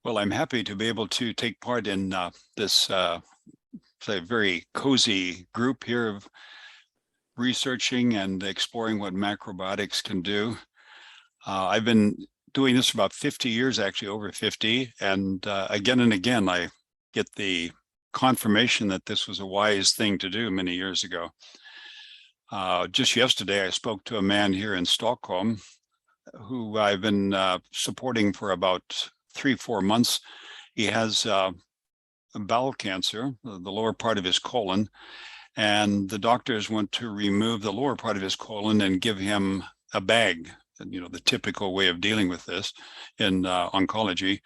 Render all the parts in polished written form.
Well, I'm happy to be able to take part in this very cozy group here of researching and exploring what macrobiotics can do. I've been doing this for about 50 years, actually over 50, and again, I get the confirmation that this was a wise thing to do many years ago. Just yesterday, I spoke to a man here in Stockholm who I've been supporting for about 3-4 months. He has bowel cancer, the lower part of his colon, and the doctors want to remove the lower part of his colon and give him a bag, the typical way of dealing with this in oncology.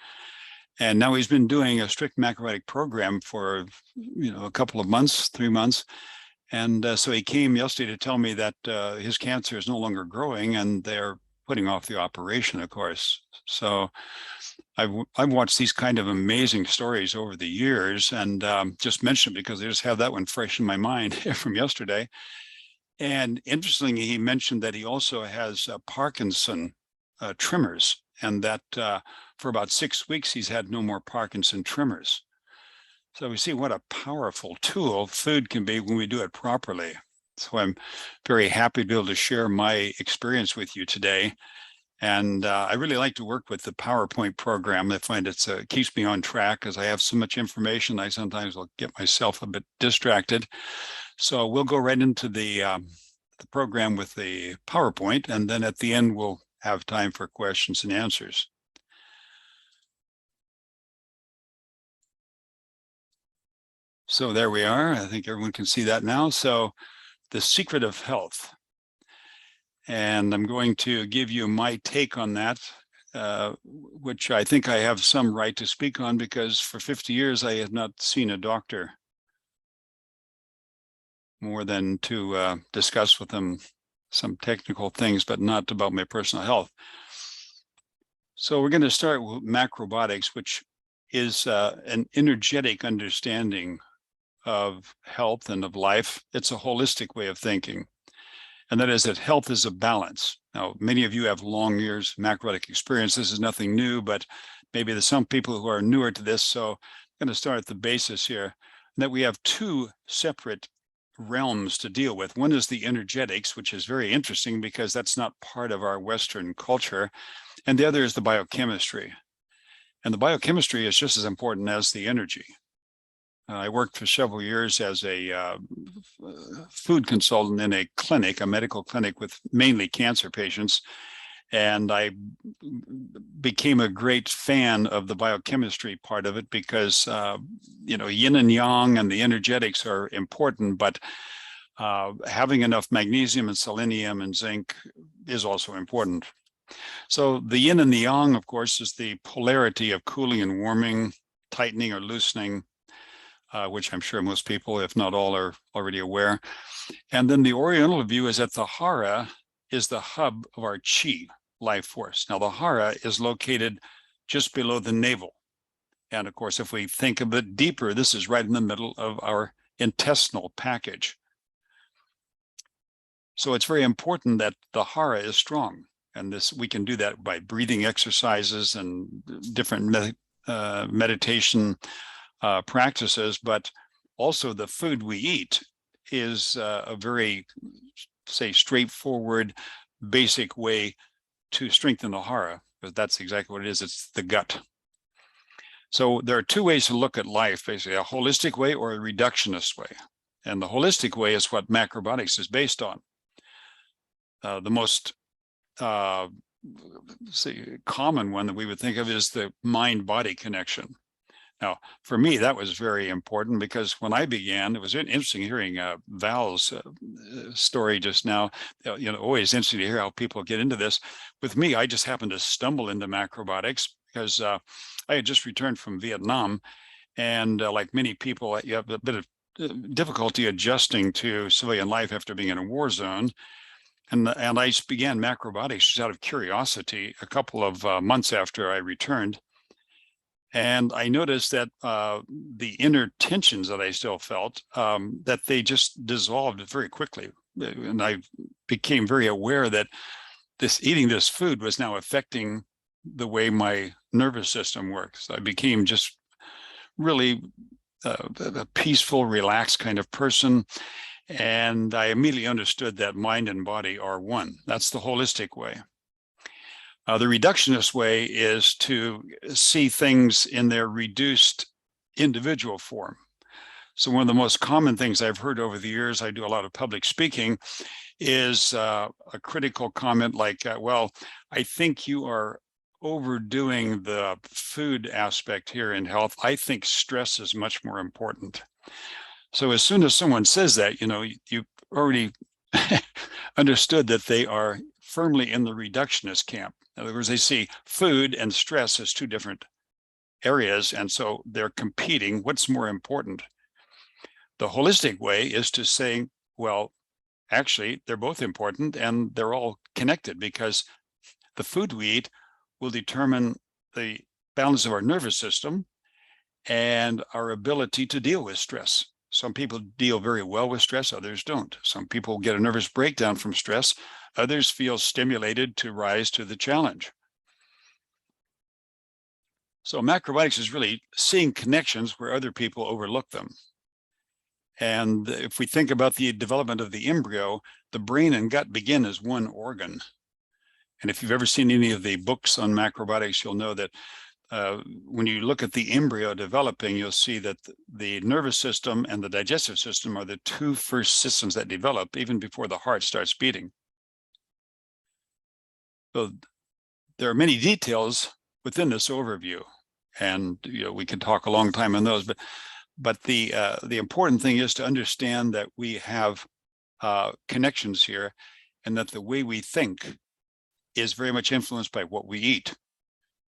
And now he's been doing a strict macrobiotic program for, a couple of months, 3 months. And so he came yesterday to tell me that his cancer is no longer growing and they're putting off the operation, of course. So I've watched these kind of amazing stories over the years, and just mentioned it because I just have that one fresh in my mind from yesterday. And interestingly, he mentioned that he also has Parkinson tremors, and that for about 6 weeks he's had no more Parkinson tremors. So we see what a powerful tool food can be when we do it properly. So I'm very happy to be able to share my experience with you today. And I really like to work with the PowerPoint program. I find it keeps me on track because I have so much information. I sometimes will get myself a bit distracted. So we'll go right into the program with the PowerPoint, and then at the end, we'll have time for questions and answers. So there we are. I think everyone can see that now. So the secret of health. And I'm going to give you my take on that, which I think I have some right to speak on because for 50 years I had not seen a doctor more than to discuss with them some technical things, but not about my personal health. So we're going to start with macrobiotics, which is an energetic understanding of health and of life. It's a holistic way of thinking. And that is that health is a balance. Now, many of you have long years macrobiotic experience. This is nothing new, but maybe there's some people who are newer to this. So I'm going to start at the basis here, that we have two separate realms to deal with. One is the energetics, which is very interesting because that's not part of our Western culture. And the other is the biochemistry. And the biochemistry is just as important as the energy. I worked for several years as a food consultant in a clinic, a medical clinic with mainly cancer patients. And I became a great fan of the biochemistry part of it because, yin and yang and the energetics are important, but having enough magnesium and selenium and zinc is also important. So the yin and the yang, of course, is the polarity of cooling and warming, tightening or loosening, which I'm sure most people, if not all, are already aware. And then the Oriental view is that the hara is the hub of our chi, life force. Now, the hara is located just below the navel. And of course, if we think a bit deeper, this is right in the middle of our intestinal package. So it's very important that the hara is strong. And this we can do that by breathing exercises and different meditation practices, but also the food we eat is a very, straightforward, basic way to strengthen the hara, because that's exactly what it is. It's the gut. So there are two ways to look at life, basically, a holistic way or a reductionist way. And the holistic way is what macrobiotics is based on. The most common one that we would think of is the mind-body connection. Now, for me, that was very important because when I began, it was interesting hearing Val's story just now. Always interesting to hear how people get into this. With me, I just happened to stumble into macrobiotics because I had just returned from Vietnam. And like many people, you have a bit of difficulty adjusting to civilian life after being in a war zone. And I began macrobiotics just out of curiosity a couple of months after I returned. And I noticed that the inner tensions that I still felt, that they just dissolved very quickly. And I became very aware that eating this food was now affecting the way my nervous system works. I became just really a peaceful, relaxed kind of person. And I immediately understood that mind and body are one. That's the holistic way. The reductionist way is to see things in their reduced individual form. So one of the most common things I've heard over the years, I do a lot of public speaking, is a critical comment like, well, I think you are overdoing the food aspect here in health. I think stress is much more important. So as soon as someone says that, you already understood that they are firmly in the reductionist camp. In other words, they see food and stress as two different areas, and so they're competing. What's more important? The holistic way is to say, well, actually, they're both important and they're all connected, because the food we eat will determine the balance of our nervous system and our ability to deal with stress. Some people deal very well with stress, others don't. Some people get a nervous breakdown from stress, others feel stimulated to rise to the challenge. So macrobiotics is really seeing connections where other people overlook them. And if we think about the development of the embryo, the brain and gut begin as one organ. And if you've ever seen any of the books on macrobiotics, you'll know that when you look at the embryo developing, you'll see that the nervous system and the digestive system are the two first systems that develop even before the heart starts beating. So there are many details within this overview, and we could talk a long time on those, but the important thing is to understand that we have connections here, and that the way we think is very much influenced by what we eat.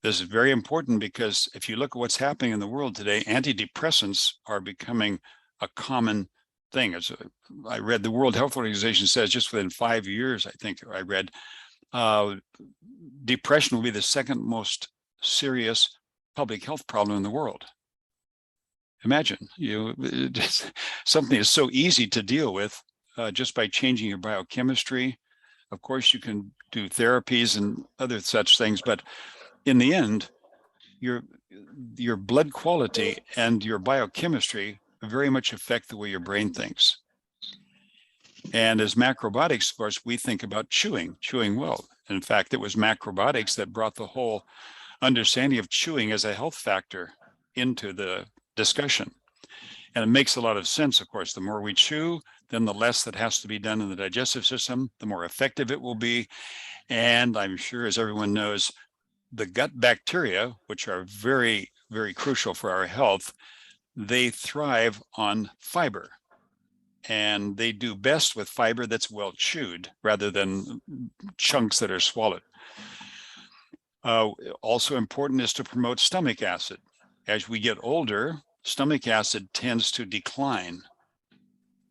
This is very important because if you look at what's happening in the world today, antidepressants are becoming a common thing. As I read, the World Health Organization says just within 5 years, I think I read, depression will be the second most serious public health problem in the world. Imagine, something is so easy to deal with just by changing your biochemistry. Of course, you can do therapies and other such things, but in the end, your blood quality and your biochemistry very much affect the way your brain thinks. And as macrobiotics, of course, we think about chewing well. In fact, it was macrobiotics that brought the whole understanding of chewing as a health factor into the discussion. And it makes a lot of sense, of course. The more we chew, then the less that has to be done in the digestive system, the more effective it will be. And I'm sure, as everyone knows, the gut bacteria, which are very, very crucial for our health, they thrive on fiber. And they do best with fiber that's well chewed rather than chunks that are swallowed. Also important is to promote stomach acid. As we get older, stomach acid tends to decline.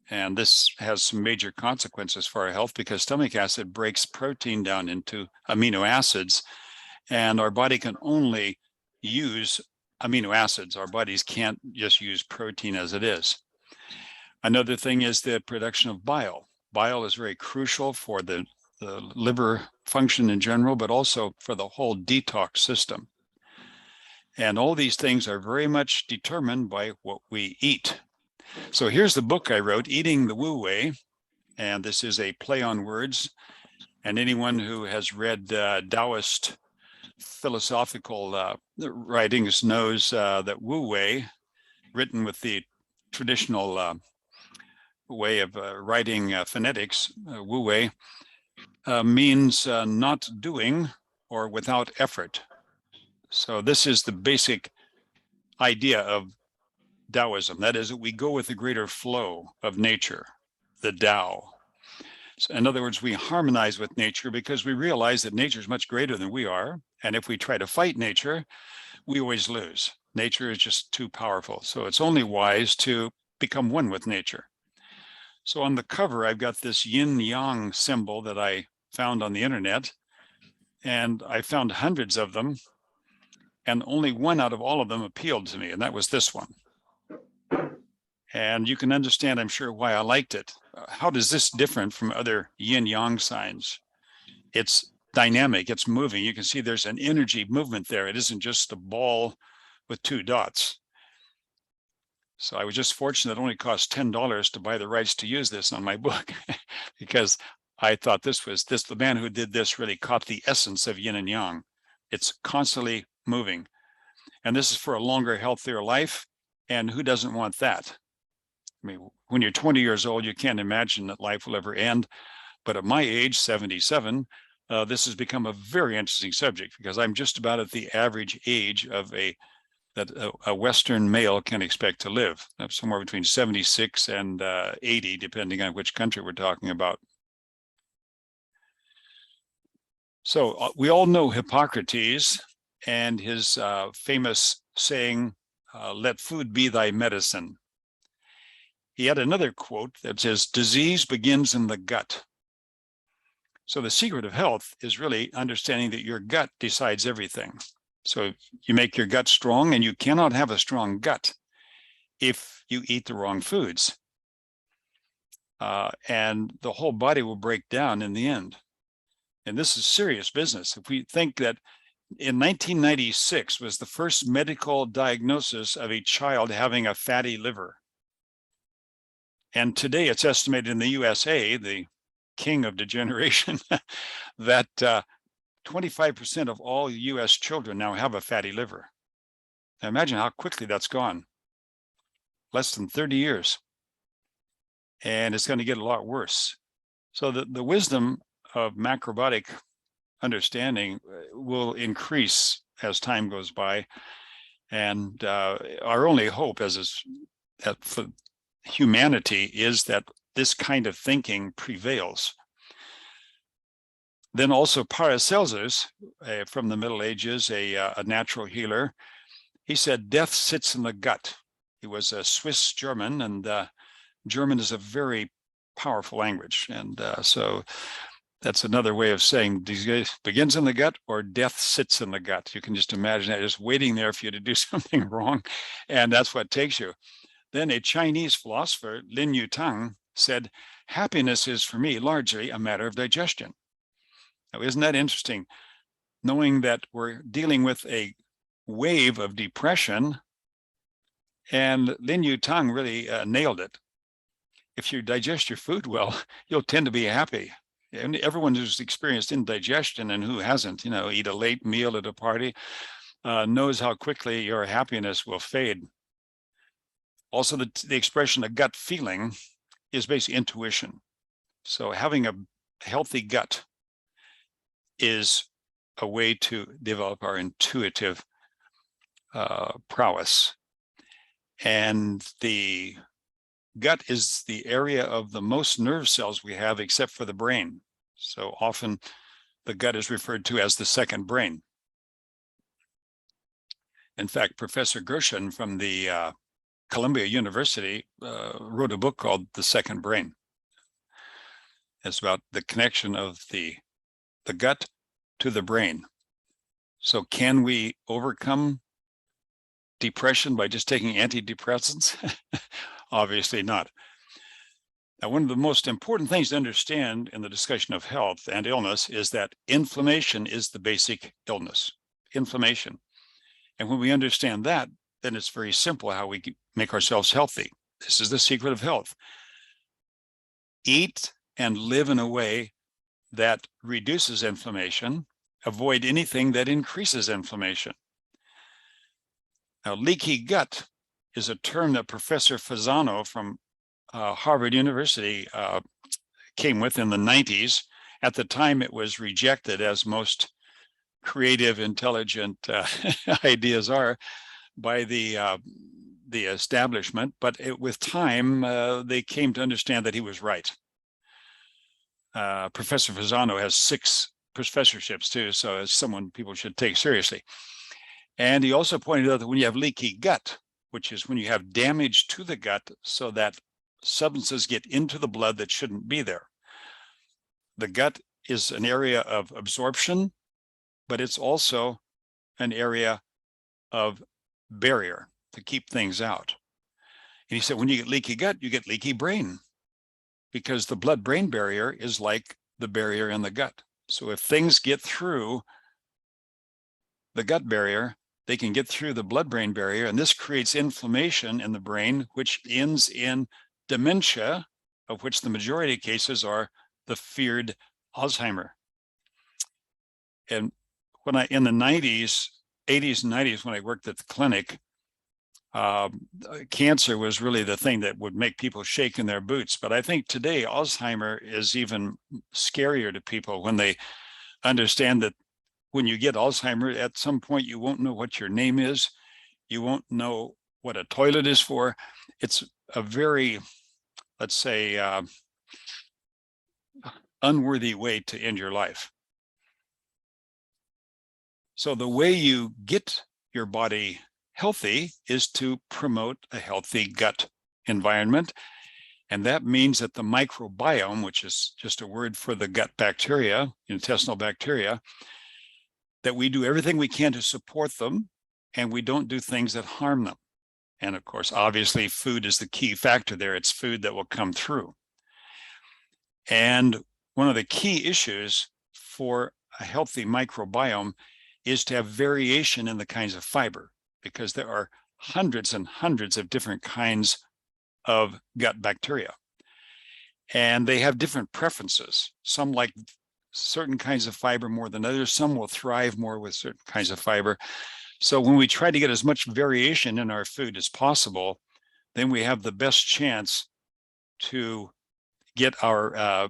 And this has some major consequences for our health, because stomach acid breaks protein down into amino acids, and our body can only use amino acids. Our bodies can't just use protein as it is. Another thing is the production of bile. Bile is very crucial for the liver function in general, but also for the whole detox system. And all these things are very much determined by what we eat. So here's the book I wrote, Eating the Wu Way. And this is a play on words. And anyone who has read Taoist philosophical writings knows that Wu Wei, written with the traditional way of writing phonetics, Wu Wei, means not doing or without effort. So this is the basic idea of Taoism. That is, that we go with the greater flow of nature, the Tao. So in other words, we harmonize with nature because we realize that nature is much greater than we are. And if we try to fight nature, we always lose. Nature is just too powerful. So it's only wise to become one with nature. So on the cover, I've got this yin-yang symbol that I found on the internet. And I found hundreds of them. And only one out of all of them appealed to me, and that was this one. And you can understand, I'm sure, why I liked it. How does this different from other yin-yang signs? It's dynamic. It's moving. You can see there's an energy movement there. It isn't just a ball with two dots. So I was just fortunate it only cost $10 to buy the rights to use this on my book because I thought the man who did this really caught the essence of yin and yang. It's constantly moving. And this is for a longer, healthier life. And who doesn't want that? I mean, when you're 20 years old, you can't imagine that life will ever end. But at my age, 77, this has become a very interesting subject because I'm just about at the average age of that a Western male can expect to live, somewhere between 76 and 80, depending on which country we're talking about. So we all know Hippocrates and his famous saying, let food be thy medicine. He had another quote that says, disease begins in the gut. So the secret of health is really understanding that your gut decides everything. So you make your gut strong, and you cannot have a strong gut if you eat the wrong foods. And the whole body will break down in the end. And this is serious business. If we think that in 1996 was the first medical diagnosis of a child having a fatty liver. And today it's estimated in the USA, the king of degeneration, that 25% of all US children now have a fatty liver. Now imagine how quickly that's gone. Less than 30 years. And it's going to get a lot worse. So the wisdom of macrobiotic understanding will increase as time goes by. And our only hope for humanity is that this kind of thinking prevails. Then also Paracelsus, from the Middle Ages, a natural healer, he said, death sits in the gut. He was a Swiss German, and German is a very powerful language. And so that's another way of saying disease begins in the gut or death sits in the gut. You can just imagine that, just waiting there for you to do something wrong. And that's what takes you. Then a Chinese philosopher, Lin Yutang, said, happiness is for me largely a matter of digestion. Now, isn't that interesting? Knowing that we're dealing with a wave of depression, and Lin Yutang really nailed it. If you digest your food well, you'll tend to be happy. And everyone who's experienced indigestion and who hasn't, eat a late meal at a party, knows how quickly your happiness will fade. Also, the expression of gut feeling is basically intuition. So having a healthy gut is a way to develop our intuitive prowess. And the gut is the area of the most nerve cells we have, except for the brain. So often the gut is referred to as the second brain. In fact, Professor Gershon from the Columbia University wrote a book called The Second Brain. It's about the connection of the gut to the brain. So can we overcome depression by just taking antidepressants? Obviously not. Now, one of the most important things to understand in the discussion of health and illness is that inflammation is the basic illness. Inflammation. And when we understand that, then it's very simple how we make ourselves healthy. This is the secret of health. Eat and live in a way that reduces inflammation. Avoid anything that increases inflammation. Now, leaky gut is a term that Professor Fasano from Harvard University came with in the 90s. At the time, it was rejected, as most creative, intelligent ideas are, by the establishment. But with time, they came to understand that he was right. Professor Fasano has 6 professorships too, so it's someone people should take seriously. And he also pointed out that when you have leaky gut, which is when you have damage to the gut so that substances get into the blood that shouldn't be there. The gut is an area of absorption, but it's also an area of barrier to keep things out. And he said, when you get leaky gut, you get leaky brain, because the blood-brain barrier is like the barrier in the gut. So if things get through the gut barrier, they can get through the blood-brain barrier, and this creates inflammation in the brain, which ends in dementia, of which the majority of cases are the feared Alzheimer. And when in the 80s and 90s, when I worked at the clinic, cancer was really the thing that would make people shake in their boots. But I think today Alzheimer is even scarier to people when they understand that when you get Alzheimer, at some point you won't know what your name is. You won't know what a toilet is for. It's a very, let's say, unworthy way to end your life. So the way you get your body healthy is to promote a healthy gut environment. And that means that the microbiome, which is just a word for the gut bacteria, intestinal bacteria, that we do everything we can to support them, and we don't do things that harm them. And of course, obviously, food is the key factor there. It's food that will come through. And one of the key issues for a healthy microbiome is to have variation in the kinds of fiber, because there are hundreds and hundreds of different kinds of gut bacteria. And they have different preferences. Some like certain kinds of fiber more than others. Some will thrive more with certain kinds of fiber. So when we try to get as much variation in our food as possible, then we have the best chance to get our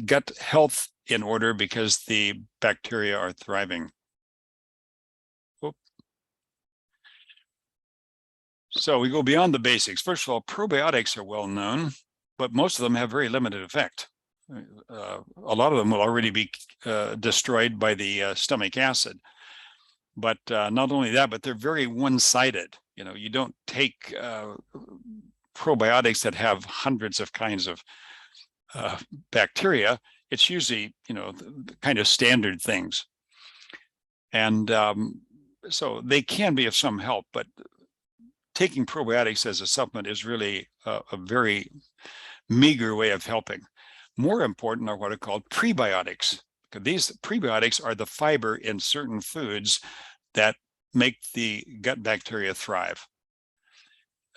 gut health in order, because the bacteria are thriving. So we go beyond the basics. First of all, probiotics are well known, but most of them have very limited effect. A lot of them will already be destroyed by the stomach acid. But not only that, but they're very one-sided. You know, you don't take probiotics that have hundreds of kinds of bacteria. It's usually, you know, the kind of standard things. And so they can be of some help, but taking probiotics as a supplement is really a very meager way of helping. More important are what are called prebiotics. These prebiotics are the fiber in certain foods that make the gut bacteria thrive.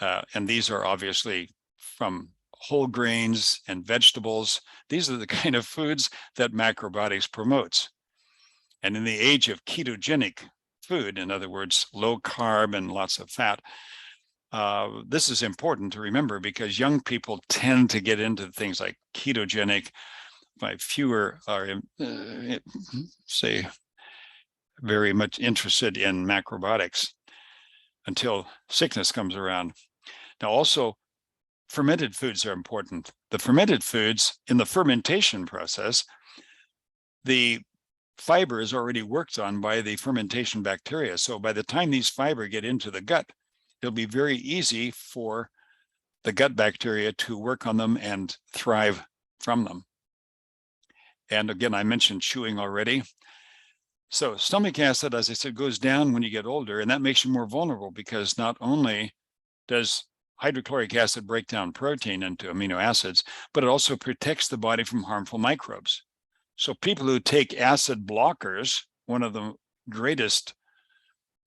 And these are obviously from whole grains and vegetables. These are the kind of foods that macrobiotics promotes. And in the age of ketogenic food, in other words, low carb and lots of fat, this is important to remember, because young people tend to get into things like ketogenic, by fewer are, say, very much interested in macrobiotics until sickness comes around. Now, also, fermented foods are important. The fermented foods, in the fermentation process, the fiber is already worked on by the fermentation bacteria. So by the time these fiber get into the gut, it'll be very easy for the gut bacteria to work on them and thrive from them. And again, I mentioned chewing already. So stomach acid, as I said, goes down when you get older, and that makes you more vulnerable, because not only does hydrochloric acid break down protein into amino acids, but it also protects the body from harmful microbes. So people who take acid blockers, one of the greatest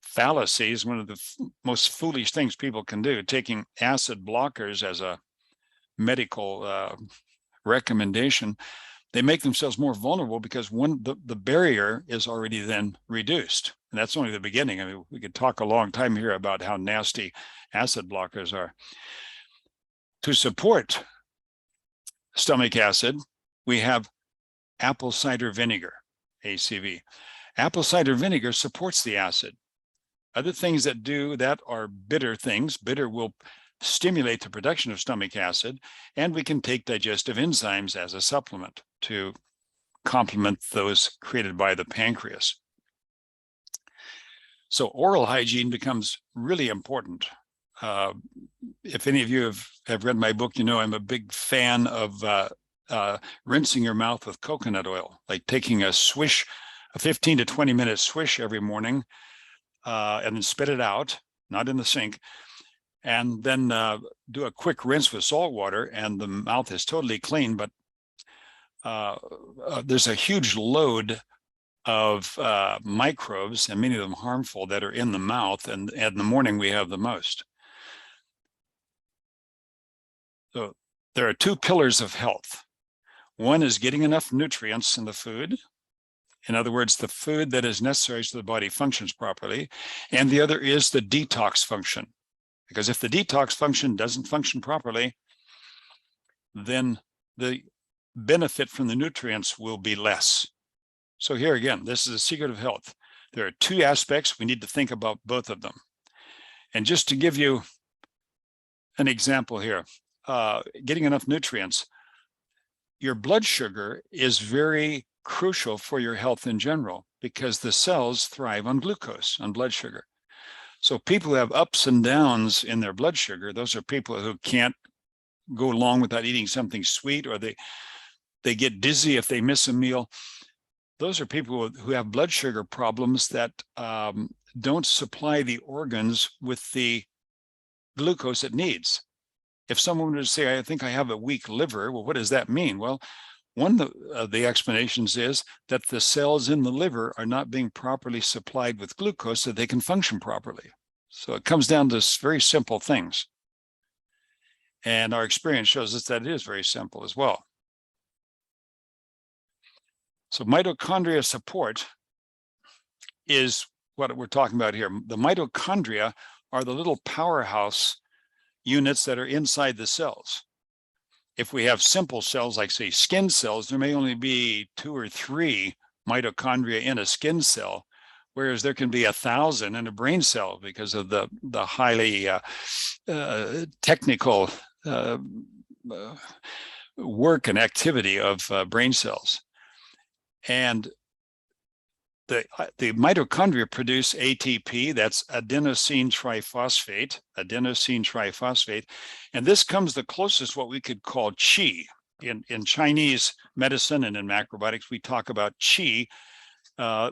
fallacies, one of the most foolish things people can do, taking acid blockers as a medical recommendation, they make themselves more vulnerable, because the barrier is already then reduced. And that's only the beginning. I mean, we could talk a long time here about how nasty acid blockers are. To support stomach acid, we have apple cider vinegar, ACV. Apple cider vinegar supports the acid. Other things that do that are bitter things. Bitter will stimulate the production of stomach acid, and we can take digestive enzymes as a supplement to complement those created by the pancreas. So oral hygiene becomes really important. If any of you have read my book, you know I'm a big fan of rinsing your mouth with coconut oil, like taking a swish, a 15 to 20 minute swish every morning, and then spit it out, not in the sink, and then do a quick rinse with salt water, and the mouth is totally clean. But there's a huge load of microbes, and many of them harmful, that are in the mouth, and in the morning we have the most. So there are two pillars of health. One is getting enough nutrients in the food. In other words, the food that is necessary so the body functions properly. And the other is the detox function. Because if the detox function doesn't function properly, then the benefit from the nutrients will be less. So here again, this is a secret of health. There are two aspects. We need to think about both of them. And just to give you an example here, getting enough nutrients, your blood sugar is very crucial for your health in general, because the cells thrive on glucose, on blood sugar. So people who have ups and downs in their blood sugar, those are people who can't go long without eating something sweet, or they get dizzy if they miss a meal. Those are people who have blood sugar problems that don't supply the organs with the glucose it needs. If someone were to say, I think I have a weak liver, well, what does that mean? Well, one of the explanations is that the cells in the liver are not being properly supplied with glucose so they can function properly. So it comes down to very simple things. And our experience shows us that it is very simple as well. So mitochondria support is what we're talking about here. The mitochondria are the little powerhouse units that are inside the cells. If we have simple cells, like say skin cells, there may only be 2 or 3 mitochondria in a skin cell, whereas there can be 1,000 in a brain cell because of the highly technical work and activity of brain cells. And the mitochondria produce ATP, that's adenosine triphosphate, and this comes the closest what we could call qi. In Chinese medicine and in macrobiotics, we talk about qi,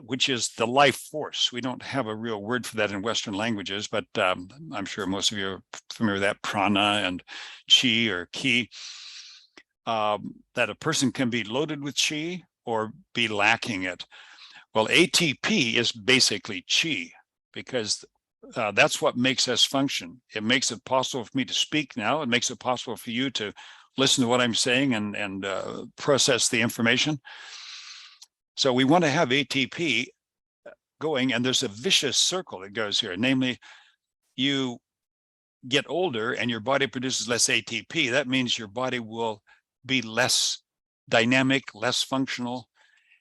which is the life force. We don't have a real word for that in Western languages, but I'm sure most of you are familiar with that, prana and qi or ki, that a person can be loaded with qi or be lacking it. Well, ATP is basically qi, because that's what makes us function. It makes it possible for me to speak now. It makes it possible for you to listen to what I'm saying and process the information. So we want to have ATP going, and there's a vicious circle that goes here. Namely, you get older and your body produces less ATP. That means your body will be less dynamic, less functional.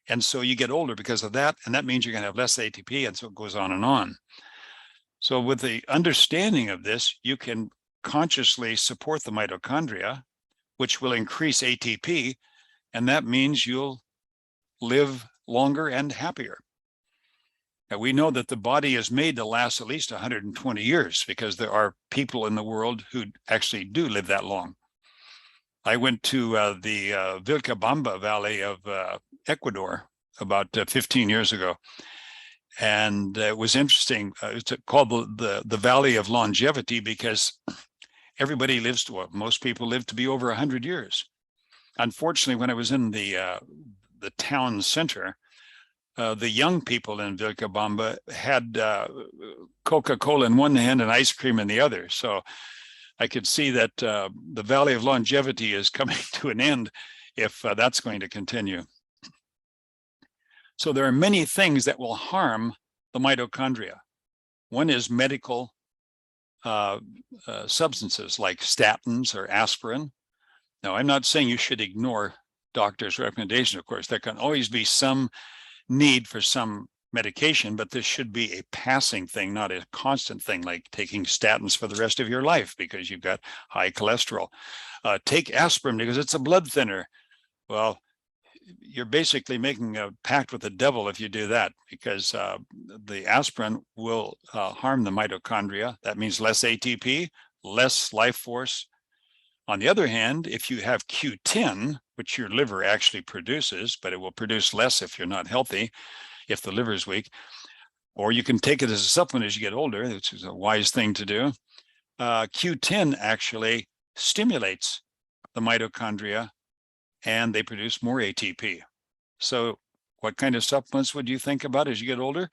And so you get older because of that, and that means you're going to have less ATP, and so it goes on and on. So with the understanding of this, you can consciously support the mitochondria, which will increase ATP, and that means you'll live longer and happier. Now, we know that the body is made to last at least 120 years because there are people in the world who actually do live that long. I went to the Vilcabamba Valley of Ecuador about 15 years ago. And it was interesting. It's called the Valley of Longevity because everybody lives to, well, most people live to be over 100 years. Unfortunately, when I was in the town center, the young people in Vilcabamba had Coca-Cola in one hand and ice cream in the other. So I could see that the Valley of Longevity is coming to an end if that's going to continue. So there are many things that will harm the mitochondria. One is medical substances like statins or aspirin. Now, I'm not saying you should ignore doctors' recommendation, of course. There can always be some need for some medication, but this should be a passing thing, not a constant thing, like taking statins for the rest of your life because you've got high cholesterol. Take aspirin because it's a blood thinner. Well, you're basically making a pact with the devil if you do that, because the aspirin will harm the mitochondria. That means less ATP, less life force. On the other hand, if you have Q10, which your liver actually produces, but it will produce less if you're not healthy, if the liver is weak, or you can take it as a supplement as you get older, which is a wise thing to do. Q10 actually stimulates the mitochondria and they produce more ATP. So what kind of supplements would you think about as you get older?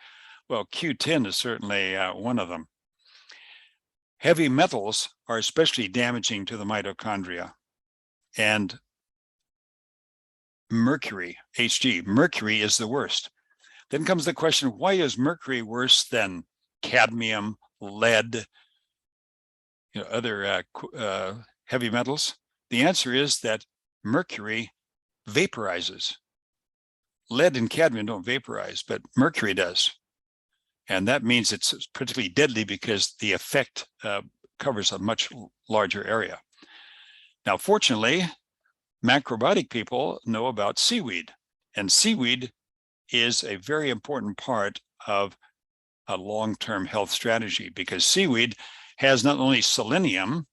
Well, Q10 is certainly one of them. Heavy metals are especially damaging to the mitochondria. And mercury, Hg, mercury is the worst. Then comes the question, why is mercury worse than cadmium, lead, other heavy metals? The answer is that mercury vaporizes. Lead and cadmium don't vaporize, but mercury does. And that means it's particularly deadly because the effect covers a much larger area. Now, fortunately, macrobiotic people know about seaweed, and seaweed is a very important part of a long-term health strategy, because seaweed has not only selenium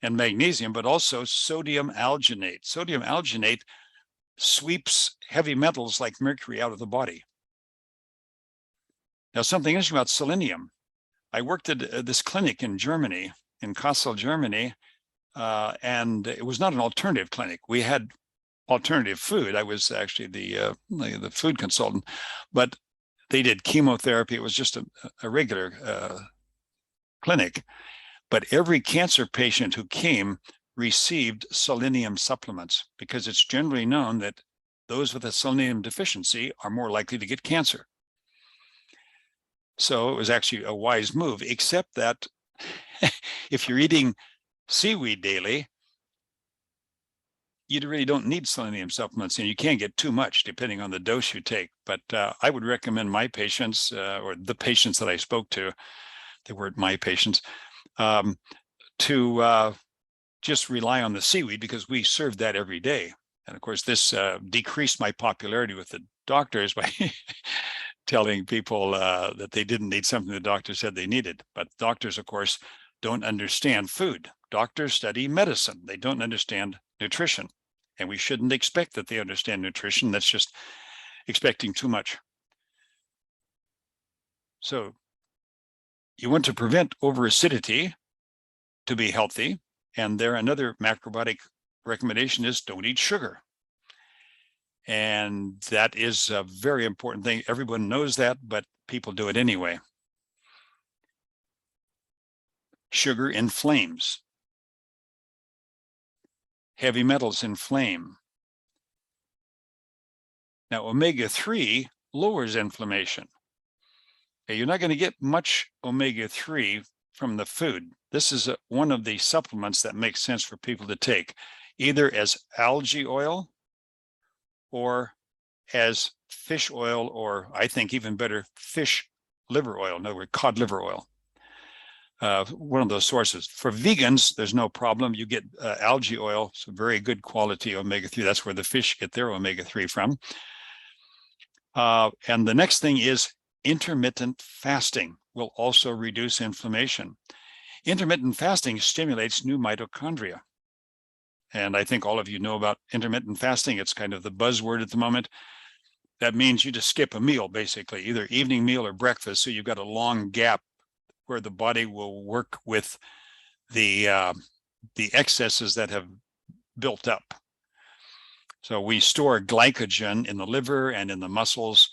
and magnesium, but also sodium alginate. Sodium alginate sweeps heavy metals like mercury out of the body. Now, something interesting about selenium. I worked at this clinic in Germany, in Kassel, Germany, and it was not an alternative clinic. We had alternative food. I was actually the food consultant, but they did chemotherapy. It was just a regular clinic. But every cancer patient who came received selenium supplements, because it's generally known that those with a selenium deficiency are more likely to get cancer. So it was actually a wise move, except that if you're eating seaweed daily, you really don't need selenium supplements, and you can get too much depending on the dose you take. But I would recommend my patients, or the patients that I spoke to, they weren't my patients, to just rely on the seaweed, because we served that every day. And of course, this decreased my popularity with the doctors by telling people that they didn't need something the doctor said they needed. But doctors, of course, don't understand food. Doctors study medicine. They don't understand nutrition. And we shouldn't expect that they understand nutrition. That's just expecting too much. So you want to prevent overacidity to be healthy. And there, another macrobiotic recommendation is don't eat sugar. And that is a very important thing. Everyone knows that, but people do it anyway. Sugar inflames. Heavy metals inflame. Now, omega-3 lowers inflammation. Okay, you're not going to get much omega-3 from the food. This is one of the supplements that makes sense for people to take, either as algae oil or as fish oil, or I think even better, fish liver oil, in other words, cod liver oil. One of those sources. For vegans, there's no problem. You get algae oil, so very good quality omega-3. That's where the fish get their omega-3 from. And the next thing is intermittent fasting will also reduce inflammation. Intermittent fasting stimulates new mitochondria. And I think all of you know about intermittent fasting. It's kind of the buzzword at the moment. That means you just skip a meal, basically, either evening meal or breakfast. So you've got a long gap where the body will work with the excesses that have built up. So we store glycogen in the liver and in the muscles,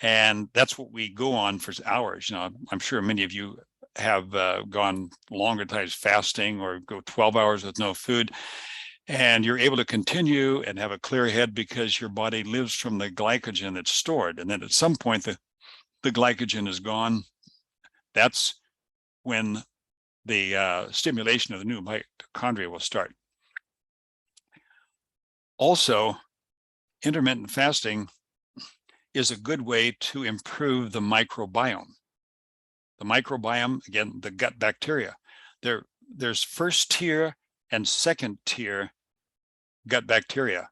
and that's what we go on for hours. You know, I'm sure many of you have gone longer times fasting or go 12 hours with no food, and you're able to continue and have a clear head because your body lives from the glycogen that's stored. And then at some point, the glycogen is gone. That's when the stimulation of the new mitochondria will start. Also, intermittent fasting is a good way to improve the microbiome. The microbiome, again, the gut bacteria. There's first tier and second tier gut bacteria.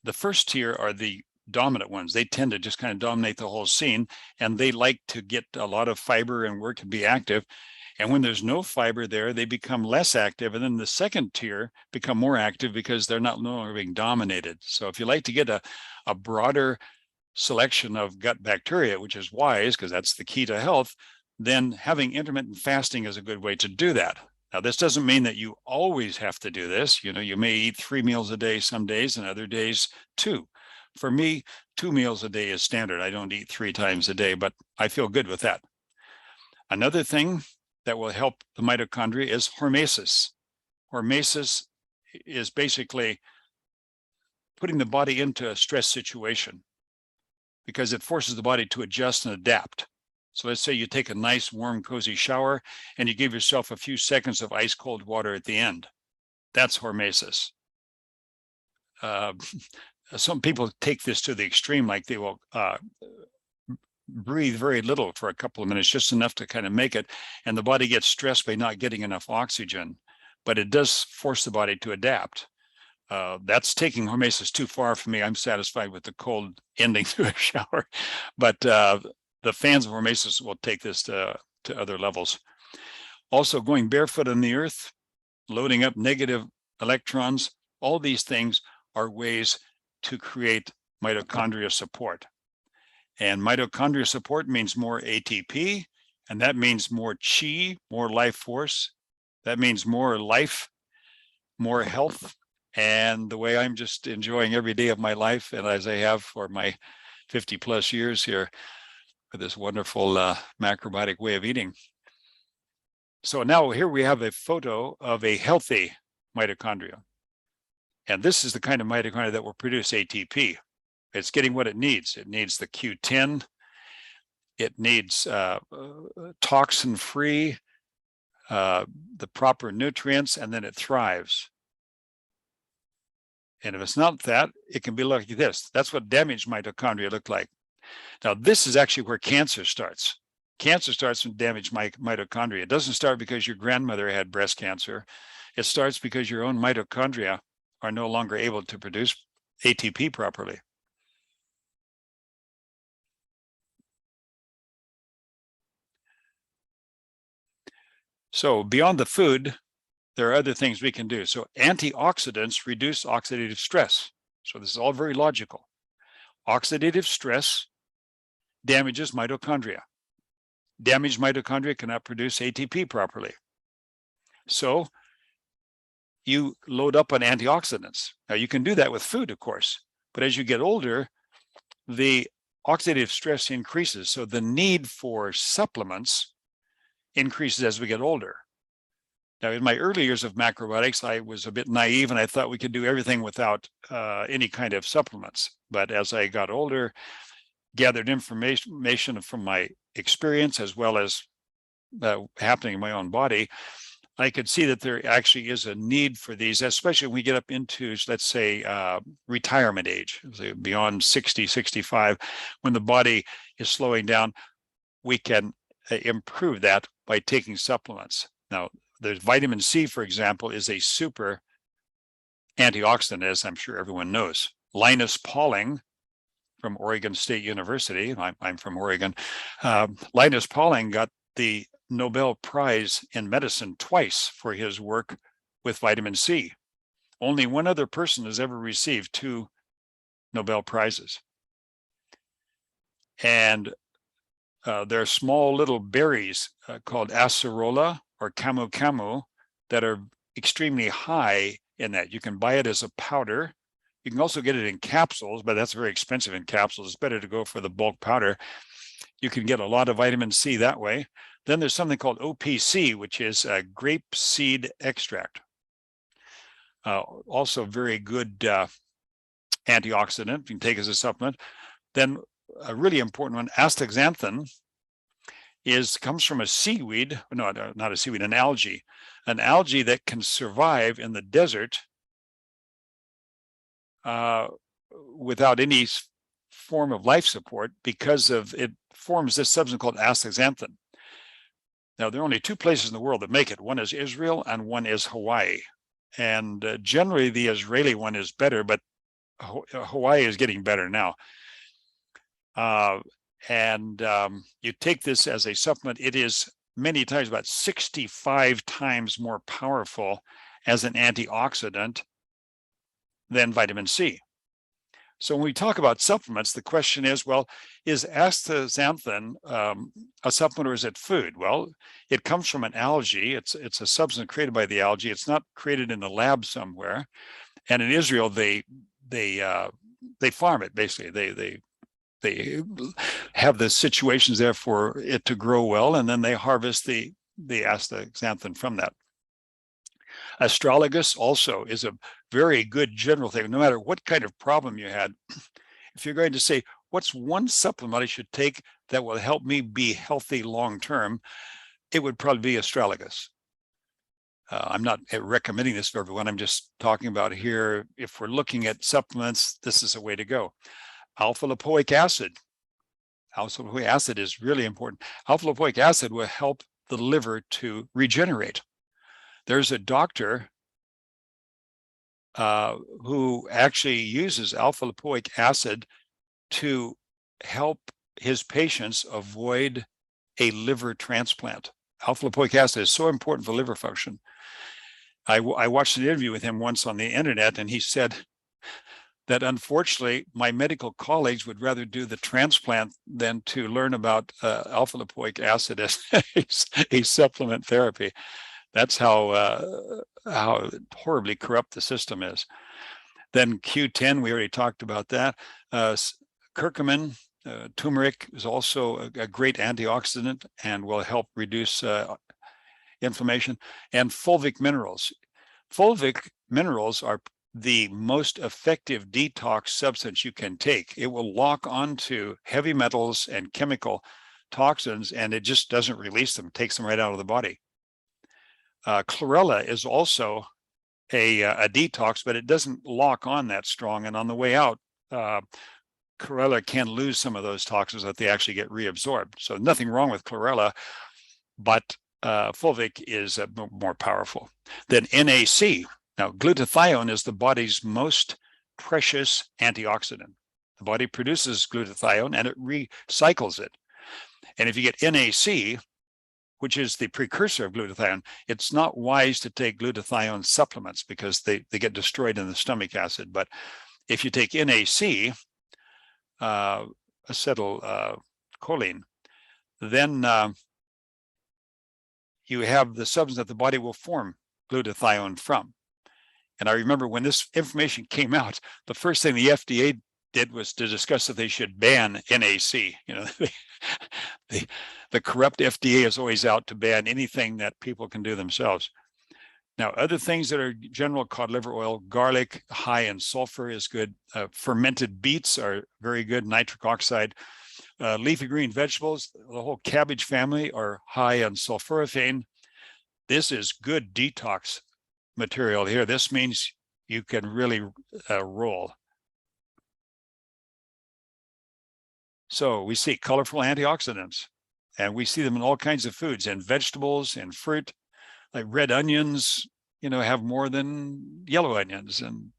The first tier are the dominant ones. They tend to just kind of dominate the whole scene, and they like to get a lot of fiber and work and be active. And when there's no fiber there, they become less active. And then the second tier become more active because they're no longer being dominated. So if you like to get a broader selection of gut bacteria, which is wise because that's the key to health, then having intermittent fasting is a good way to do that. Now, this doesn't mean that you always have to do this. You know, you may eat 3 meals a day some days and other days 2. For me, 2 meals a day is standard. I don't eat 3 times a day, but I feel good with that. Another thing that will help the mitochondria is hormesis. Hormesis is basically putting the body into a stress situation because it forces the body to adjust and adapt. So let's say you take a nice, warm, cozy shower and you give yourself a few seconds of ice cold water at the end. That's hormesis. Some people take this to the extreme, like they will breathe very little for a couple of minutes, just enough to kind of make it, and the body gets stressed by not getting enough oxygen. But it does force the body to adapt. That's taking hormesis too far for me. I'm satisfied with the cold ending to a shower, but the fans of hormesis will take this to other levels. Also, going barefoot on the earth, loading up negative electrons, all these things are ways to create mitochondria support. And mitochondria support means more ATP, and that means more chi, more life force. That means more life, more health. And the way I'm just enjoying every day of my life, and as I have for my 50 plus years here with this wonderful macrobiotic way of eating. So now here we have a photo of a healthy mitochondria. And this is the kind of mitochondria that will produce ATP. It's getting what it needs. It needs the Q10. It needs toxin-free, the proper nutrients, and then it thrives. And if it's not that, it can be like this. That's what damaged mitochondria look like. Now, this is actually where cancer starts. Cancer starts from damaged mitochondria. It doesn't start because your grandmother had breast cancer. It starts because your own mitochondria are no longer able to produce ATP properly. So beyond the food, there are other things we can do. So antioxidants reduce oxidative stress. So this is all very logical. Oxidative stress damages mitochondria. Damaged mitochondria cannot produce ATP properly. So you load up on antioxidants. Now you can do that with food, of course, but as you get older, the oxidative stress increases. So the need for supplements increases as we get older. Now, in my early years of macrobiotics, I was a bit naive and I thought we could do everything without any kind of supplements. But as I got older, gathered information from my experience as well as happening in my own body, I could see that there actually is a need for these, especially when we get up into, let's say, retirement age, beyond 60, 65, when the body is slowing down, we can improve that by taking supplements. Now, there's vitamin C, for example, is a super antioxidant, as I'm sure everyone knows. Linus Pauling from Oregon State University, I'm from Oregon, Linus Pauling got the Nobel Prize in medicine twice for his work with vitamin C. Only one other person has ever received 2 Nobel Prizes. And there are small little berries called acerola or camu camu that are extremely high in that. You can buy it as a powder. You can also get it in capsules, but that's very expensive in capsules. It's better to go for the bulk powder. You can get a lot of vitamin C that way. Then there's something called OPC, which is a grape seed extract. Also very good antioxidant. You can take as a supplement. Then a really important one, astaxanthin, comes from a seaweed, no, not a seaweed, an algae that can survive in the desert without any form of life support because of it forms this substance called astaxanthin. Now, there are only 2 places in the world that make it. One is Israel and one is Hawaii. And generally, the Israeli one is better, but Hawaii is getting better now. You take this as a supplement. It is many times, about 65 times more powerful as an antioxidant than vitamin C. So when we talk about supplements, the question is, well, is astaxanthin a supplement or is it food? Well, it comes from an algae. It's a substance created by the algae. It's not created in the lab somewhere. And in Israel, they farm it basically. They have the situations there for it to grow well, and then they harvest the astaxanthin from that. Astragalus also is a very good general thing. No matter what kind of problem you had, if you're going to say, what's one supplement I should take that will help me be healthy long-term, it would probably be astragalus. I'm not recommending this for everyone. I'm just talking about here. If we're looking at supplements, this is a way to go. Alpha lipoic acid. Alpha lipoic acid is really important. Alpha lipoic acid will help the liver to regenerate. There's a doctor who actually uses alpha lipoic acid to help his patients avoid a liver transplant. Alpha lipoic acid is so important for liver function. I watched an interview with him once on the internet, and he said that unfortunately my medical colleagues would rather do the transplant than to learn about alpha lipoic acid as a supplement therapy. That's how horribly corrupt the system is. Then Q10, we already talked about that. Curcumin, turmeric is also a great antioxidant and will help reduce inflammation. And fulvic minerals. Fulvic minerals are the most effective detox substance you can take. It will lock onto heavy metals and chemical toxins, and it just doesn't release them, takes them right out of the body. Chlorella is also a detox, but it doesn't lock on that strong. And on the way out, chlorella can lose some of those toxins that they actually get reabsorbed. So nothing wrong with chlorella, but fulvic is more powerful. Then NAC. Now, glutathione is the body's most precious antioxidant. The body produces glutathione and it recycles it. And if you get NAC, which is the precursor of glutathione, it's not wise to take glutathione supplements because they get destroyed in the stomach acid. But if you take NAC, acetylcholine, then you have the substance that the body will form glutathione from. And I remember when this information came out, the first thing the FDA did was to discuss that they should ban NAC. You know, the corrupt FDA is always out to ban anything that people can do themselves. Now, other things that are general: cod liver oil, garlic, high in sulfur is good. Fermented beets are very good. Nitric oxide. Leafy green vegetables, the whole cabbage family, are high in sulforaphane. This is good detox material here. This means you can really roll. So we see colorful antioxidants, and we see them in all kinds of foods, in vegetables and fruit. Like red onions, you know, have more than yellow onions, and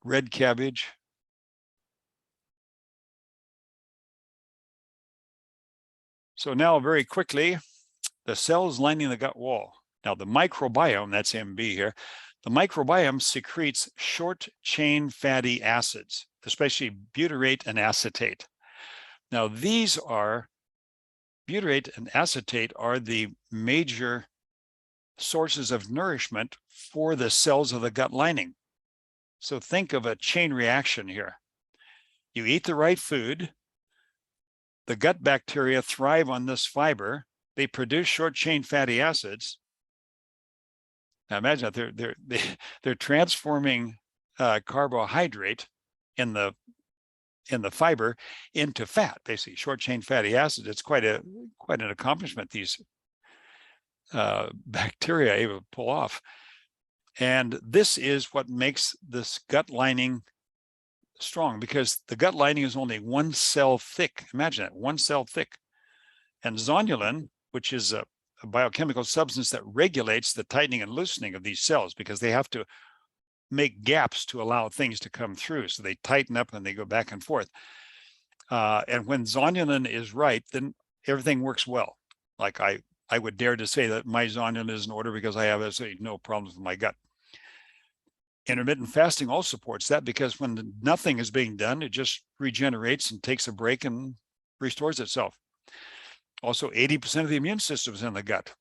red cabbage. So now very quickly, the cells lining the gut wall. Now the microbiome, that's MB here, the microbiome secretes short chain fatty acids, especially butyrate and acetate. Now these are, butyrate and acetate are the major sources of nourishment for the cells of the gut lining. So think of a chain reaction here. You eat the right food, the gut bacteria thrive on this fiber, they produce short chain fatty acids. Now imagine that they're transforming carbohydrate in the fiber into fat, basically short chain fatty acids. It's quite an accomplishment these bacteria are able to pull off. And this is what makes this gut lining strong, because the gut lining is only one cell thick. Imagine that, one cell thick. And zonulin, which is a biochemical substance that regulates the tightening and loosening of these cells, because they have to make gaps to allow things to come through. So they tighten up and they go back and forth. And when zonulin is right, then everything works well. Like I would dare to say that my zonulin is in order because I have absolutely no problems with my gut. Intermittent fasting also supports that, because when nothing is being done, it just regenerates and takes a break and restores itself. Also, 80% of the immune system is in the gut.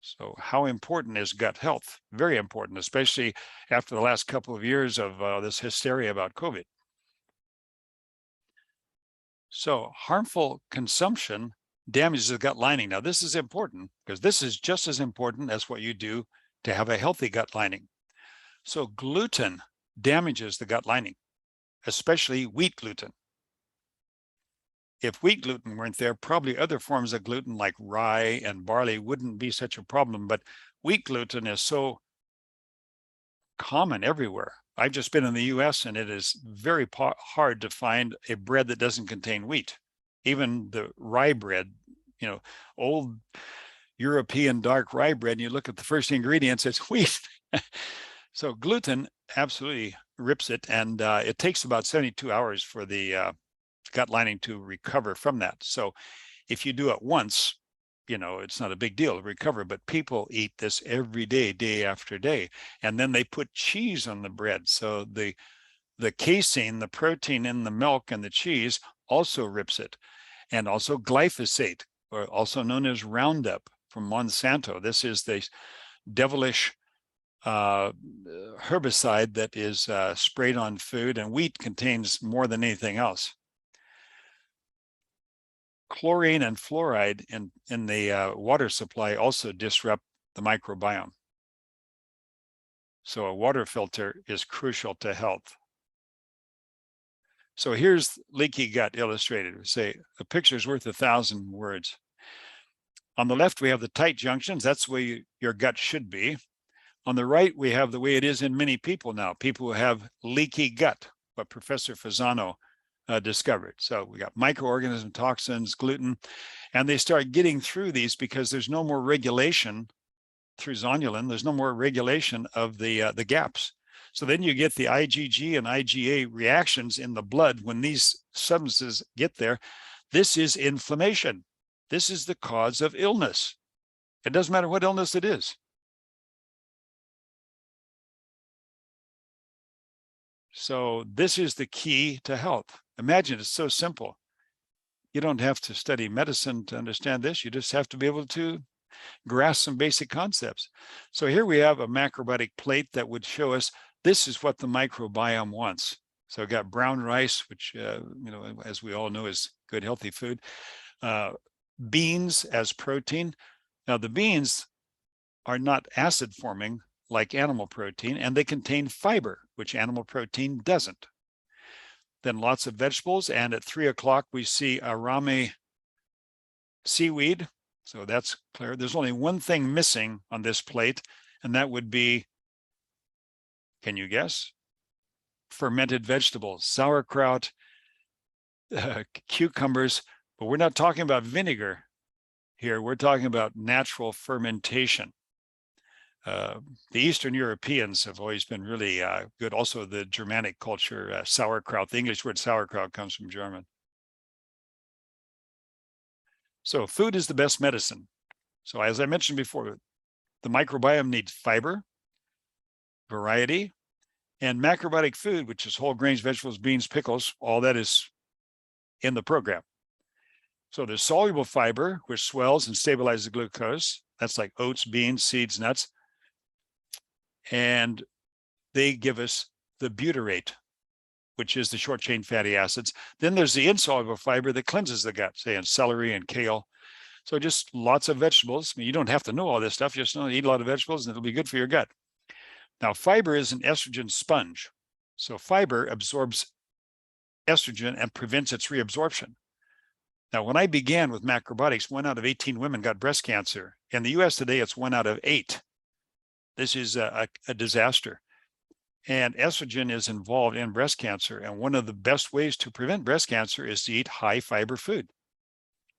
So how important is gut health? Very important, especially after the last couple of years of this hysteria about COVID. So harmful consumption damages the gut lining. Now, this is important because this is just as important as what you do to have a healthy gut lining. So gluten damages the gut lining, especially wheat gluten. If wheat gluten weren't there, probably other forms of gluten like rye and barley wouldn't be such a problem, but wheat gluten is so common everywhere. I've just been in the US and it is very hard to find a bread that doesn't contain wheat. Even the rye bread, you know, old European dark rye bread, and you look at the first ingredients, it's wheat. So gluten absolutely rips it, and it takes about 72 hours for the gut lining to recover from that. So if you do it once, you know, it's not a big deal to recover, but people eat this every day, day after day. And then they put cheese on the bread. So the casein, the protein in the milk and the cheese also rips it. And also glyphosate, or also known as Roundup from Monsanto. This is the devilish herbicide that is sprayed on food, and wheat contains more than anything else. Chlorine and fluoride in the water supply also disrupt the microbiome. So a water filter is crucial to health. So here's leaky gut illustrated. We say a picture is worth 1,000 words. On the left, we have the tight junctions. That's the way your gut should be. On the right, we have the way it is in many people now, people who have leaky gut, what Professor Fasano discovered. So we got microorganisms, toxins, gluten, and they start getting through these because there's no more regulation through zonulin. There's no more regulation of the gaps. So then you get the IgG and IgA reactions in the blood when these substances get there. This is inflammation. This is the cause of illness. It doesn't matter what illness it is. So this is the key to health. Imagine, it's so simple. You don't have to study medicine to understand this. You just have to be able to grasp some basic concepts. So here we have a macrobiotic plate that would show us this is what the microbiome wants. So I've got brown rice, which, you know, as we all know, is good, healthy food. Beans as protein. Now, the beans are not acid forming like animal protein, and they contain fiber, which animal protein doesn't. Then lots of vegetables, and at 3 o'clock we see arame seaweed. So that's clear. There's only one thing missing on this plate, and that would be, can you guess? Fermented vegetables, sauerkraut, cucumbers, but we're not talking about vinegar here. We're talking about natural fermentation. The Eastern Europeans have always been really good. Also, the Germanic culture, sauerkraut, the English word sauerkraut comes from German. So food is the best medicine. So as I mentioned before, the microbiome needs fiber, variety, and macrobiotic food, which is whole grains, vegetables, beans, pickles, all that is in the program. So there's soluble fiber, which swells and stabilizes the glucose. That's like oats, beans, seeds, nuts. And they give us the butyrate, which is the short chain fatty acids. Then there's the insoluble fiber that cleanses the gut, say in celery and kale. So just lots of vegetables. I mean, you don't have to know all this stuff, just know eat a lot of vegetables and it'll be good for your gut. Now, fiber is an estrogen sponge. So fiber absorbs estrogen and prevents its reabsorption. Now, when I began with macrobiotics, 1 out of 18 women got breast cancer. In the US today, it's 1 out of 8. This is a disaster. And estrogen is involved in breast cancer. And one of the best ways to prevent breast cancer is to eat high fiber food.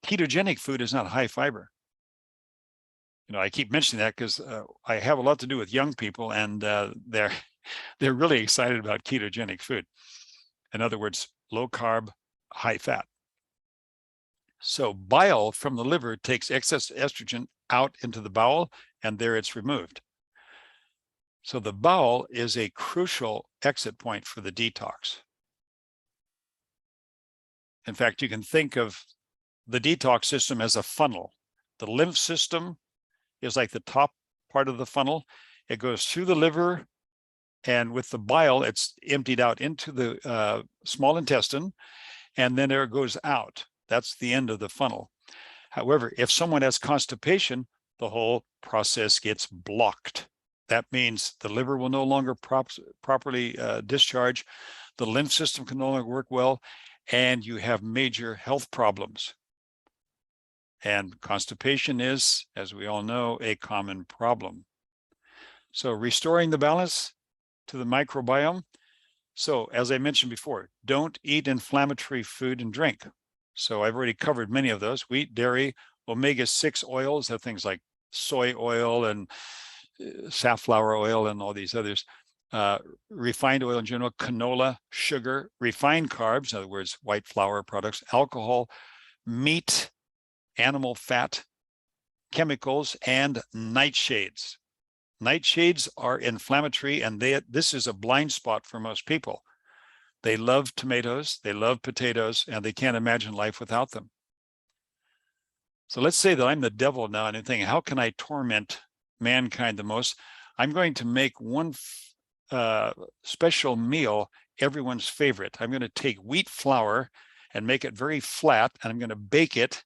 Ketogenic food is not high fiber. You know, I keep mentioning that because I have a lot to do with young people, and they're really excited about ketogenic food. In other words, low carb, high fat. So bile from the liver takes excess estrogen out into the bowel, and there it's removed. So the bowel is a crucial exit point for the detox. In fact, you can think of the detox system as a funnel. The lymph system is like the top part of the funnel. It goes through the liver, and with the bile, it's emptied out into the small intestine, and then there it goes out. That's the end of the funnel. However, if someone has constipation, the whole process gets blocked. That means the liver will no longer properly discharge, the lymph system can no longer work well, and you have major health problems. And constipation is, as we all know, a common problem. So restoring the balance to the microbiome. So as I mentioned before, don't eat inflammatory food and drink. So I've already covered many of those: wheat, dairy, omega-6 oils, have things like soy oil and safflower oil and all these others, refined oil in general, canola, sugar, refined carbs, in other words, white flour products, alcohol, meat, animal fat, chemicals, and nightshades. Nightshades are inflammatory, and this is a blind spot for most people. They love tomatoes, they love potatoes, and they can't imagine life without them. So let's say that I'm the devil now, and I'm thinking, how can I torment mankind the most? I'm going to make one special meal everyone's favorite. I'm going to take wheat flour and make it very flat, and I'm going to bake it,